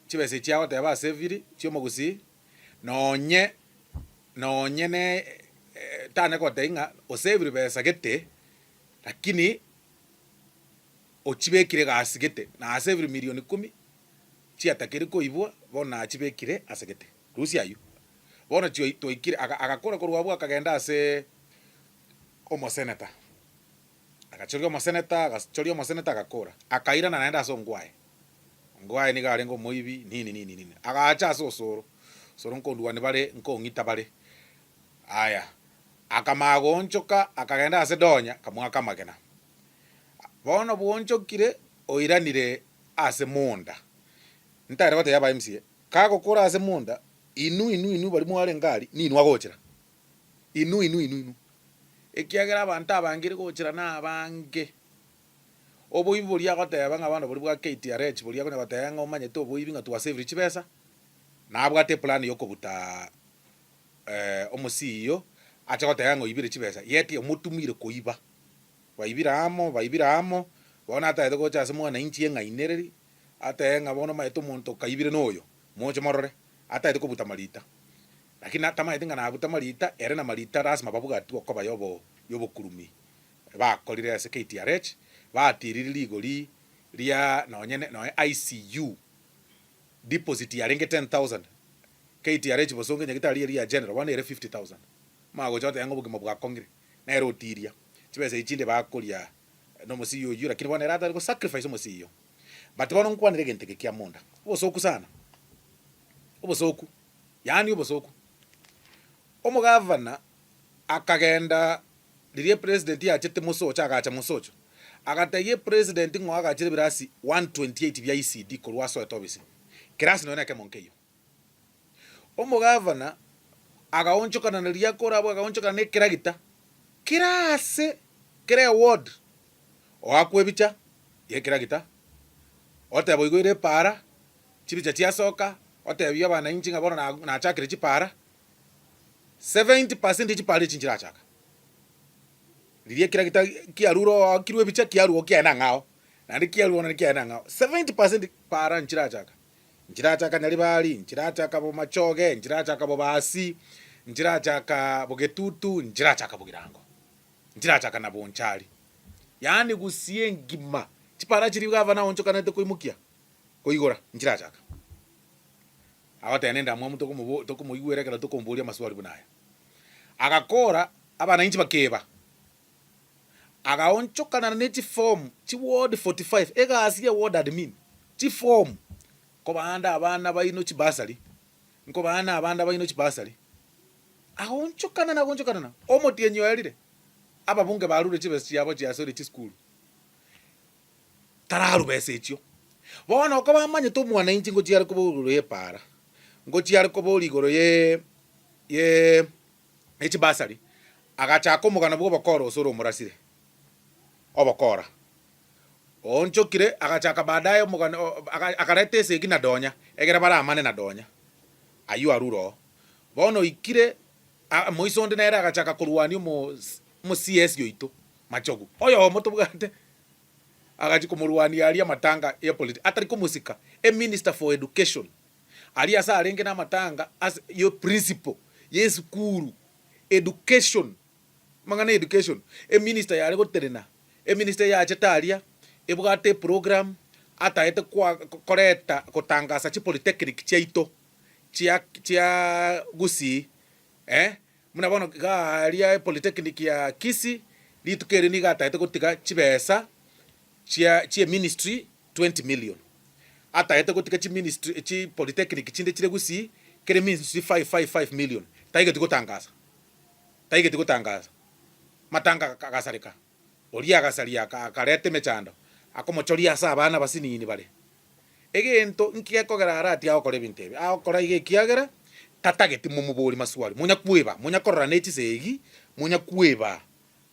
chibese chiao teba seviri chiomo gusi nonye ne tane kotenga oseviri besa gete lakini ochibekire gasigete na aseviri milioni 10 chiatakiri koibwa bona achibekire asegete rusi ayu bona chio toikire agakora korwabwa akagenda ase omoseneta agachoria omoseneta agakora akaira na naenda ase ngwae ni gare ngo moibi nini agacha ase Osoro nkondwa ni bare nkongita bare aya akamagonchoka akagenda ase donya kamwaka magena bono bwonchokire oiranire ase munda ntare gote yaba MCA kagokora ase munda inu bari mware ngari ninu agochera inu ekiagera abantu abangire gochera na abange oboibi boria goteba ng'abana bori bwa KTRH boria gone goteba ng'omanyete oboibi ng'a twasaveri chibesa nabwate plan yokobuta omosiyo acha goteba ng'oibire chibesa yeti omutumire koiba baibira amo bona ataete gocha ase mwana inchi eng'ainereri atae ng'abono maete omonto kaibire noyo moche morore ataete kobuta marita lakini atamaete ng'a nabuta marita ere na marita rasima babugati okoba yobokurumi bakorire ase KTRH batiriri ligori ria nonye ICU deposit yarenge 10,000 KTRH bosonge nyagitari ria general one ere 50,000 mago jote yango bugimo bwa kongire na erotiria chibesa ichinde bakoria no musiyo yura lakini bwana rata ko sacrifice musiyo but bono nkwanire genteke kia monda obosoku sana obosoku yani obosoku omugavana akagenda lirie president yachete musocha agacha musocho agataye president ngo agachire birasi 128 bya ECD korwa so etobisi kirasi none ke monkeyo omugavana agaonchokana na ria kora abo agaonchokana ne kiragita kirase kire award oakwebicha ye kiragita otebo igwire para chibicha chia soka otebia abana inchi ngabona na chakire chipara 70% chipara chinjira chaka lirie kiragita kiaruro kirwe bicha kiaruo kiana ngao na kiaruo na kiana ngao 70% para nchira chaka nyali bali nchira chaka bo machoge nchira chaka bo basi nchira chaka bogetutu nchira chaka bogirango nchira chaka na bonchali yani gusie ngima chipara chiri gavana onchoka nete koimukia koigora nchira chaka awata nenda mwa muto komoigwere kala to komboria maswali bunaya agakora abana inchi bakeba agaonchokana neti form chi ward 45 ega asie ward admin chi form ko banda abana baino chibasari nko bana abanda baino chibasari agaonchokana na omotienyo yarire ababunge barure chibesi yabo chiasore chi school tararu besechio bona ko bamanye to mwana inchi ngo chiare ko buru yepara ngo chiare ko bori igoro ye chibasari agacha ko mugana bwo bakoro Osoro murasire obokora onchokire agachaka baadaye mugana akarete segi na donya egera bara amane na donya ayu aruro bono ikire moisonde na era agachaka kurwani mo CS yoito machogu oyo moto bugate agachi kumurwani aria matanga ya politics atari kumusika minister for education aria sa arenge na matanga as your principal yes kuru education mangana education minister yari goterena minister ya chetaria ebugate program ataete kwa koreta kotangasa chi polytechnic chaito chia gusi muna bono garia polytechnic ya Kisii litukere ni gataete gotiga chibesa chia ministry 20 million ataete gotiga chi ministry chi polytechnic chinde chire gusi kere ministry 555 million taige gotangasa matanga kagasarika oria gasaria karete mechando akomochoria asa abana basinini bare egento nkiyekogera Arati akore bintebe akora ige kiagera tatageti mumubori maswali munya korora ne chisegi munya kweba